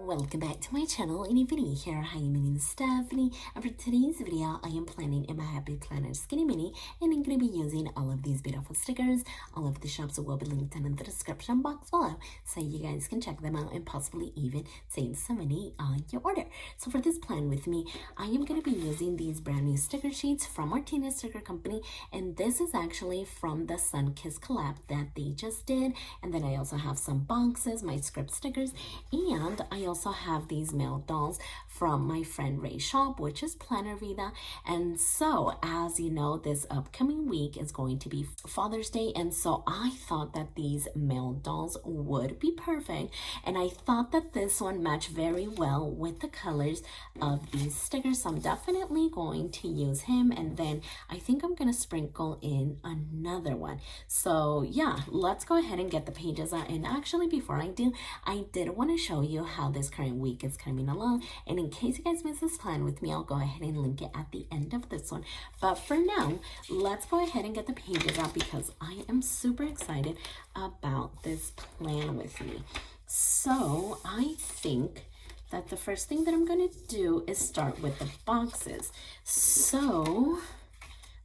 welcome back to my channel. In a video here. Hi, my name is Stephany, and for today's video I am planning in my Happy Planner Skinny Mini, and I'm going to be using all of these beautiful stickers. All of the shops will be linked in the description box below, so you guys can check them out and possibly even save some money on your order. So for this plan with me, I am going to be using these brand new sticker sheets from Martinez Sticker Company, and this is actually from the Sun Kiss collab that they just did. And then I also have some boxes, my script stickers, and I also have these mail dolls from my friend Ray's shop, which is Planner Vida. And so, as you know, this upcoming week is going to be Father's Day, and so I thought that these mail dolls would be perfect, and I thought that this one matched very well with the colors of these stickers. So I'm definitely going to use him, and then I think I'm gonna sprinkle in another one. So yeah, let's go ahead and get the pages out. And actually, before I do, I did want to show you how this current week is coming along, and in case you guys missed this plan with me, I'll go ahead and link it at the end of this one. But for now, let's go ahead and get the pages out because I am super excited about this plan with me. So I think that the first thing that I'm going to do is start with the boxes. So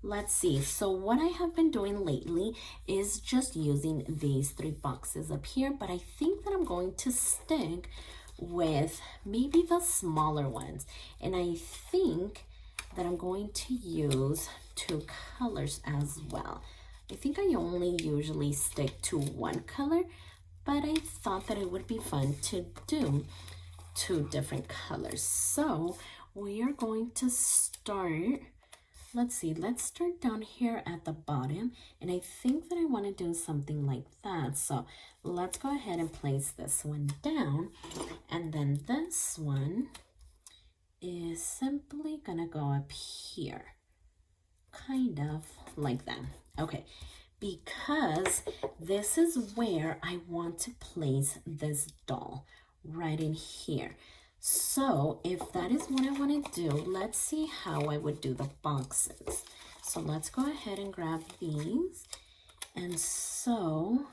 let's see. So what I have been doing lately is just using these 3 boxes up here, but I think that I'm going to stick with maybe the smaller ones. And I think that I'm going to use 2 colors as well. I think I only usually stick to 1 color, but I thought that it would be fun to do 2 different colors. So we are going to start. Let's see, let's start down here at the bottom, and I think that I want to do something like that. So let's go ahead and place this one down, and then this one is simply gonna go up here, kind of like that. Okay, because this is where I want to place this doll, right in here. So if that is what I want to do, let's see how I would do the boxes. So let's go ahead and grab these. And so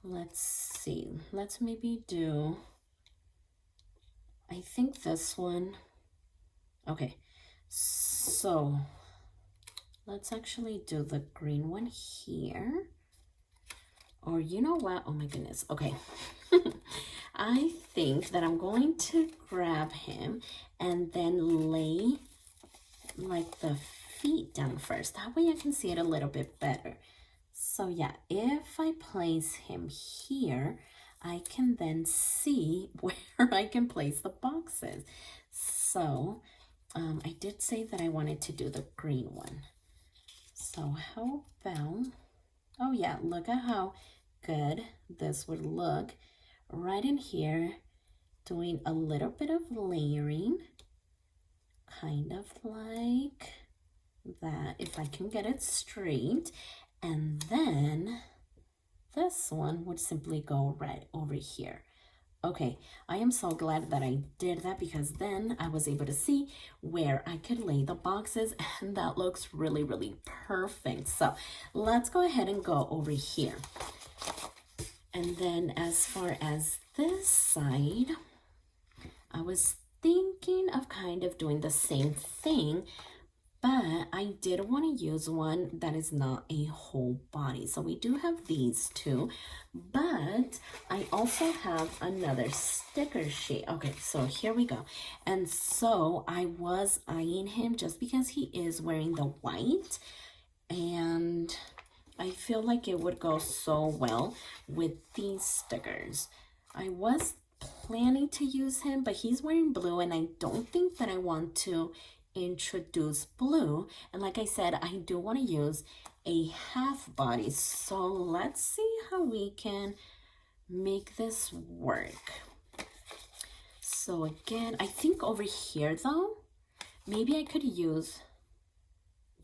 let's see, let's maybe do, I think this one. Okay, so let's actually do the green one here. Or you know what? Oh my goodness. Okay. I think that I'm going to grab him and then lay like the feet down first. That way I can see it a little bit better. So yeah, if I place him here, I can then see where I can place the boxes. So I did say that I wanted to do the green one. So how about, oh yeah, look at how good this would look right in here, doing a little bit of layering, kind of like that, if I can get it straight. And then this one would simply go right over here. Okay, I am so glad that I did that, because then I was able to see where I could lay the boxes, and that looks really, really perfect. So let's go ahead and go over here. And then as far as this side, I was thinking of kind of doing the same thing, but I did want to use one that is not a whole body. So we do have these 2, but I also have another sticker sheet. Okay, so here we go. And so I was eyeing him just because he is wearing the white, and I feel like it would go so well with these stickers. I was planning to use him, but he's wearing blue, and I don't think that I want to introduce blue. And like I said, I do want to use a half body. So let's see how we can make this work. So again, I think over here though, maybe I could use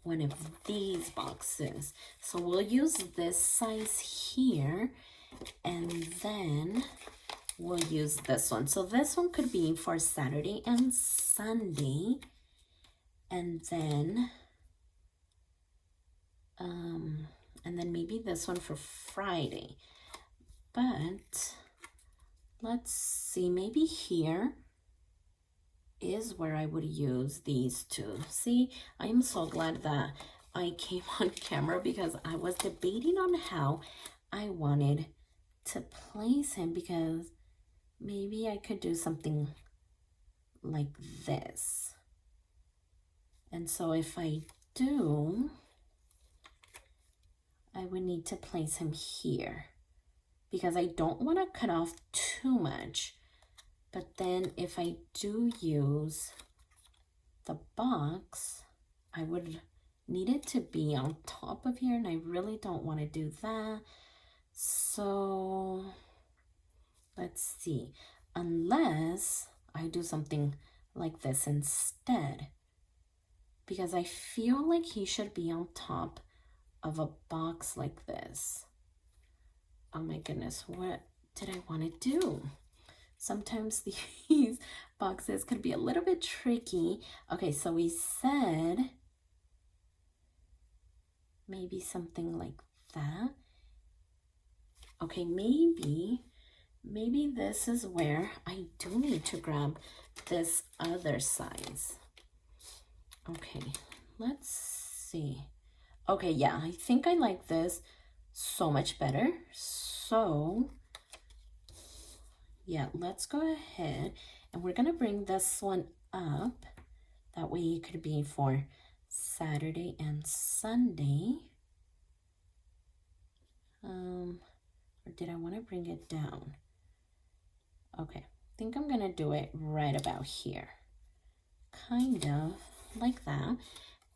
one of these boxes. So we'll use this size here, and then we'll use this one. So this one could be for Saturday and Sunday, and then maybe this one for Friday. But let's see, maybe here is where I would use these two. See, I am so glad that I came on camera because I was debating on how I wanted to place him, because maybe I could do something like this. And so if I do, I would need to place him here because I don't want to cut off too much. But then if I do use the box, I would need it to be on top of here, and I really don't want to do that. So let's see, unless I do something like this instead, because I feel like he should be on top of a box like this. Oh my goodness, what did I want to do? Sometimes these boxes could be a little bit tricky. Okay, so we said maybe something like that. Okay, maybe this is where I do need to grab this other size. Okay, let's see. Okay, yeah, I think I like this so much better. So yeah, let's go ahead and we're gonna bring this one up. That way it could be for Saturday and Sunday. Or did I want to bring it down? Okay, I think I'm gonna do it right about here. Kind of like that.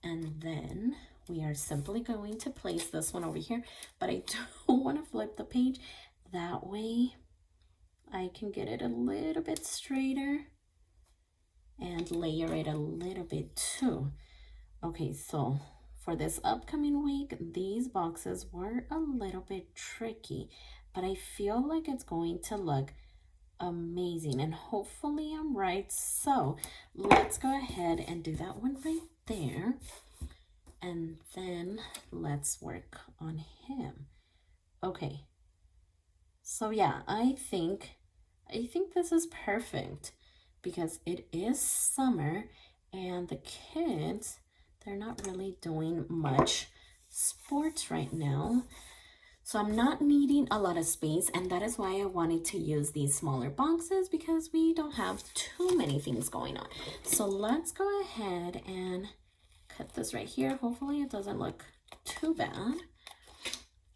And then we are simply going to place this one over here, but I don't want to flip the page. That way I can get it a little bit straighter and layer it a little bit too. Okay, so for this upcoming week, these boxes were a little bit tricky, but I feel like it's going to look amazing, and hopefully I'm right. So let's go ahead and do that one right there, and then let's work on him. Okay, so yeah, I think this is perfect because it is summer and the kids, they're not really doing much sports right now. So I'm not needing a lot of space, and that is why I wanted to use these smaller boxes, because we don't have too many things going on. So let's go ahead and cut this right here. Hopefully it doesn't look too bad.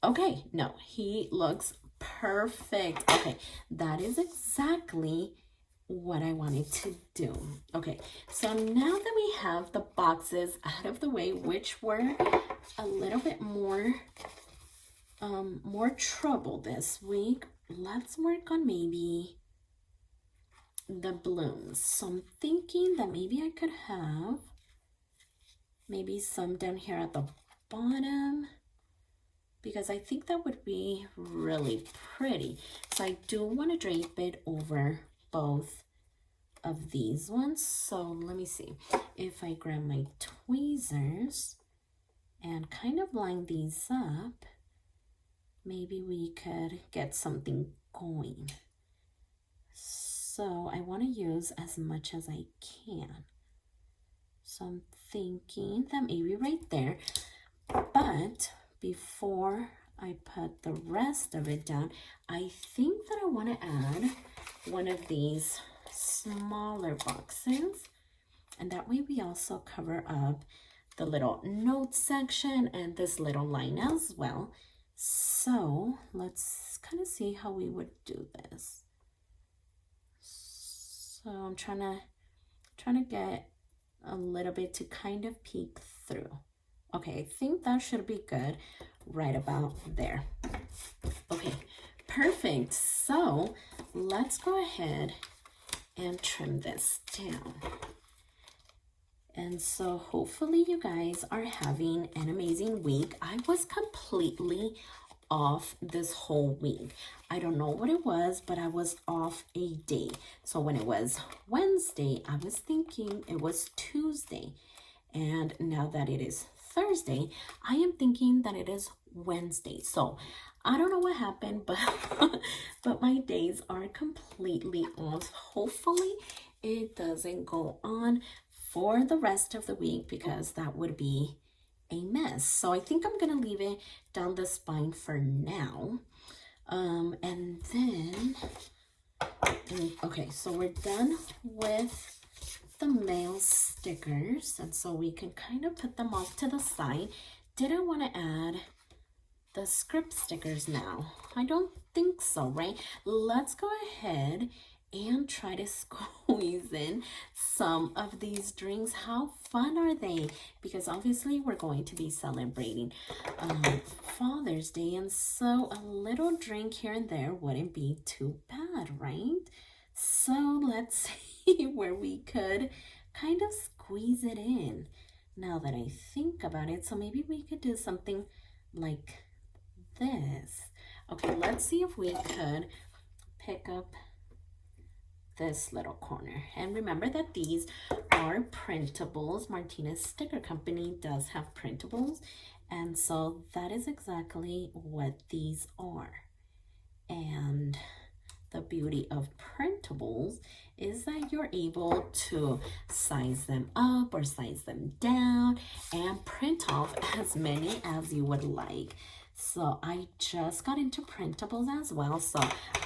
Okay, no, he looks perfect. Okay, that is exactly what I wanted to do. Okay, so now that we have the boxes out of the way, which were a little bit more trouble this week, let's work on maybe the blooms. So I'm thinking that maybe I could have maybe some down here at the bottom, because I think that would be really pretty. So I do want to drape it over both of these ones. So let me see if I grab my tweezers and kind of line these up, maybe we could get something going. So I want to use as much as I can. So I'm thinking that maybe right there, but before I put the rest of it down, I think that I want to add one of these smaller boxes, and that way we also cover up the little note section and this little line as well. So let's kind of see how we would do this. So I'm trying to get a little bit to kind of peek through. Okay, I think that should be good right about there. Okay, perfect. So let's go ahead and trim this down. And so hopefully you guys are having an amazing week. I was completely off this whole week. I don't know what it was, but I was off a day. So when it was Wednesday, I was thinking it was Tuesday. And now that it is Thursday, I am thinking that it is Wednesday. So I don't know what happened, but but my days are completely off. Hopefully it doesn't go on for the rest of the week, because that would be a mess. So I think I'm gonna leave it down the spine for now. And then okay, so we're done with the male stickers, and so we can kind of put them off to the side. Did I want to add the script stickers now? I don't think so, right? Let's go ahead and try to squeeze in some of these drinks. How fun are they? Because obviously we're going to be celebrating Father's Day, and so a little drink here and there wouldn't be too bad, right? So let's see where we could kind of squeeze it in, now that I think about it. So maybe we could do something like this. Okay, let's see if we could pick up this little corner. And remember that these are printables. Martinez Sticker Company does have printables, and so that is exactly what these are. And the beauty of printables is that you're able to size them up or size them down and print off as many as you would like. So I just got into printables as well, so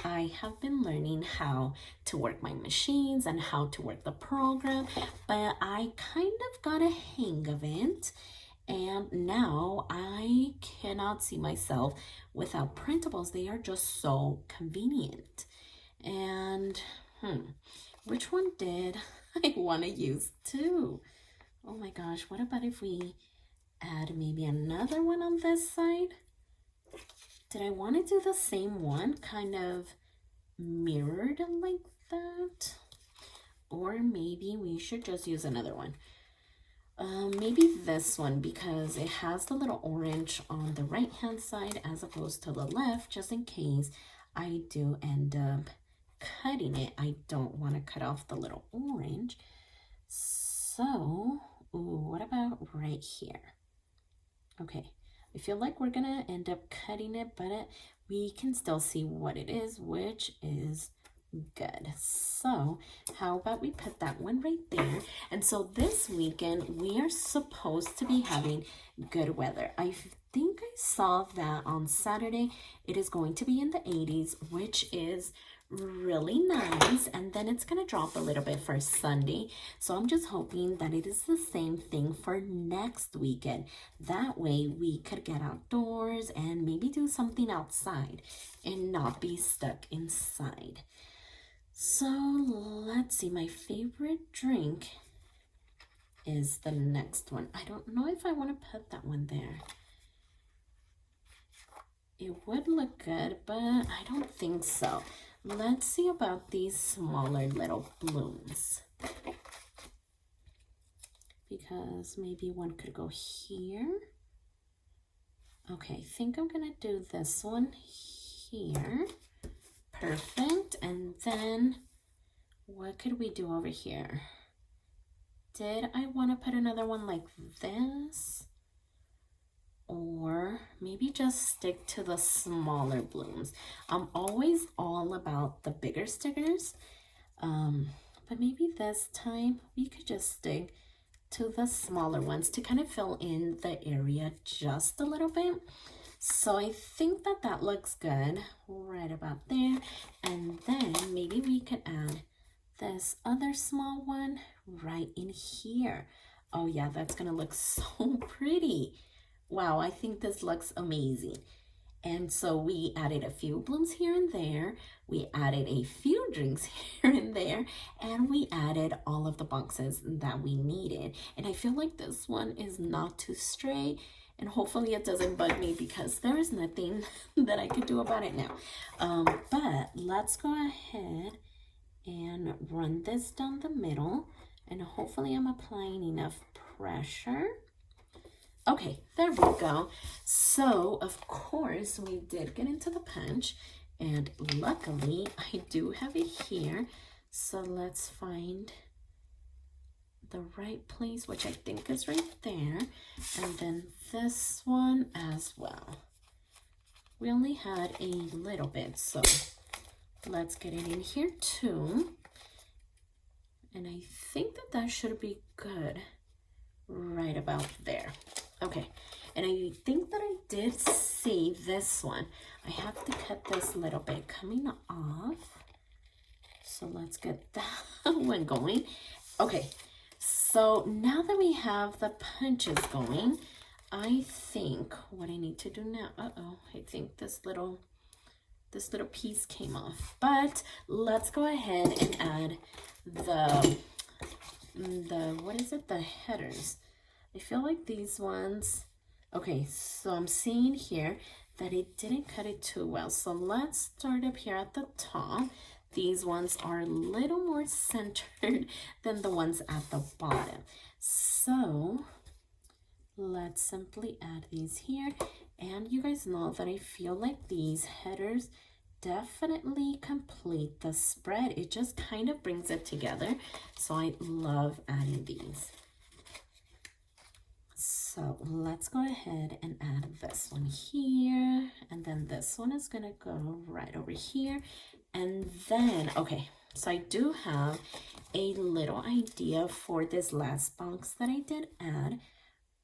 I have been learning how to work my machines and how to work the program, but I kind of got a hang of it, and now I cannot see myself without printables. They are just so convenient. And which one did I want to use too? Oh my gosh, what about if we add maybe another one on this side? Did I want to do the same one, kind of mirrored like that? Or maybe we should just use another one. Maybe this one, because it has the little orange on the right hand side as opposed to the left, just in case I do end up cutting it. I don't want to cut off the little orange. So, what about right here? Okay, I feel like we're gonna end up cutting it, but we can still see what it is, which is good. So how about we put that one right there? And so this weekend we are supposed to be having good weather. I think I saw that on Saturday it is going to be in the 80s, which is really nice, and then it's gonna drop a little bit for Sunday. So I'm just hoping that it is the same thing for next weekend. That way we could get outdoors and maybe do something outside and not be stuck inside. So let's see, my favorite drink is the next one. I don't know if I want to put that one there. It would look good, but I don't think so. Let's see about these smaller little blooms, because maybe one could go here. Okay, I think I'm gonna do this one here. Perfect. And then what could we do over here? Did I want to put another one like this? Or maybe just stick to the smaller blooms. I'm always all about the bigger stickers, but maybe this time we could just stick to the smaller ones to kind of fill in the area just a little bit. So I think that that looks good right about there. And then maybe we could add this other small one right in here. Oh yeah, that's gonna look so pretty. Wow, I think this looks amazing. And so we added a few blooms here and there. We added a few drinks here and there. And we added all of the boxes that we needed. And I feel like this one is not too straight. And hopefully it doesn't bug me, because there is nothing that I could do about it now. But let's go ahead and run this down the middle. And hopefully I'm applying enough pressure. Okay, there we go. So, of course, we did get into the punch, and luckily I do have it here. So let's find the right place, which I think is right there, and then this one as well. we only had a little bit, so let's get it in here too. And I think that that should be good right about there. Okay, and I think that I did see this one. I have to cut this little bit coming off. So let's get that one going. Okay, so now that we have the punches going, I think what I need to do now, I think this little piece came off, but let's go ahead and add the what is it, the headers. I feel like these ones, okay, so I'm seeing here that it didn't cut it too well, so let's start up here at the top. These ones are a little more centered than the ones at the bottom, so let's simply add these here. And you guys know that I feel like these headers definitely complete the spread. It just kind of brings it together. So I love adding these. So let's go ahead and add this one here. And then this one is gonna go right over here. And then, okay, so I do have a little idea for this last box that I did add,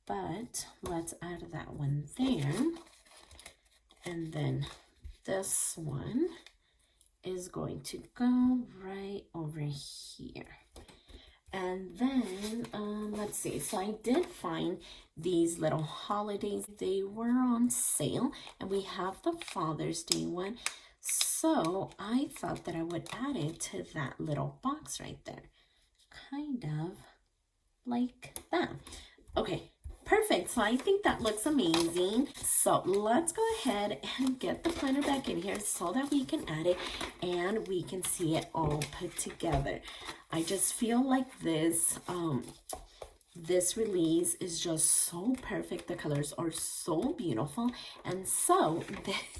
but let's add that one there. And then this one is going to go right over here. And then, let's see, so I did find these little holidays. They were on sale, and we have the Father's Day one. So I thought that I would add it to that little box right there. Kind of like that. Okay. Perfect. So I think that looks amazing. So let's go ahead and get the planner back in here so that we can add it and we can see it all put together. I just feel like this release is just so perfect. The colors are so beautiful, and so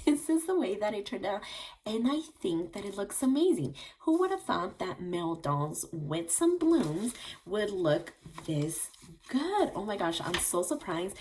this is the way that it turned out, and I think that it looks amazing. Who would have thought that male dolls with some blooms would look this good? Oh my gosh, I'm so surprised,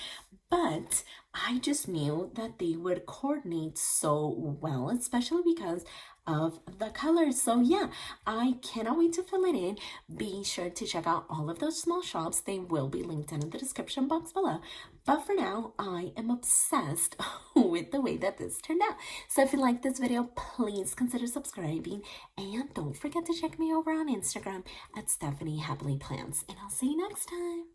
but I just knew that they would coordinate so well, especially because of the colors. So yeah, I cannot wait to fill it in. Be sure to check out all of those small shops. They will be linked in the description box below. But for now, I am obsessed with the way that this turned out. So if you like this video, please consider subscribing, and don't forget to check me over on Instagram at stephanyhappilyplans, and I'll see you next time.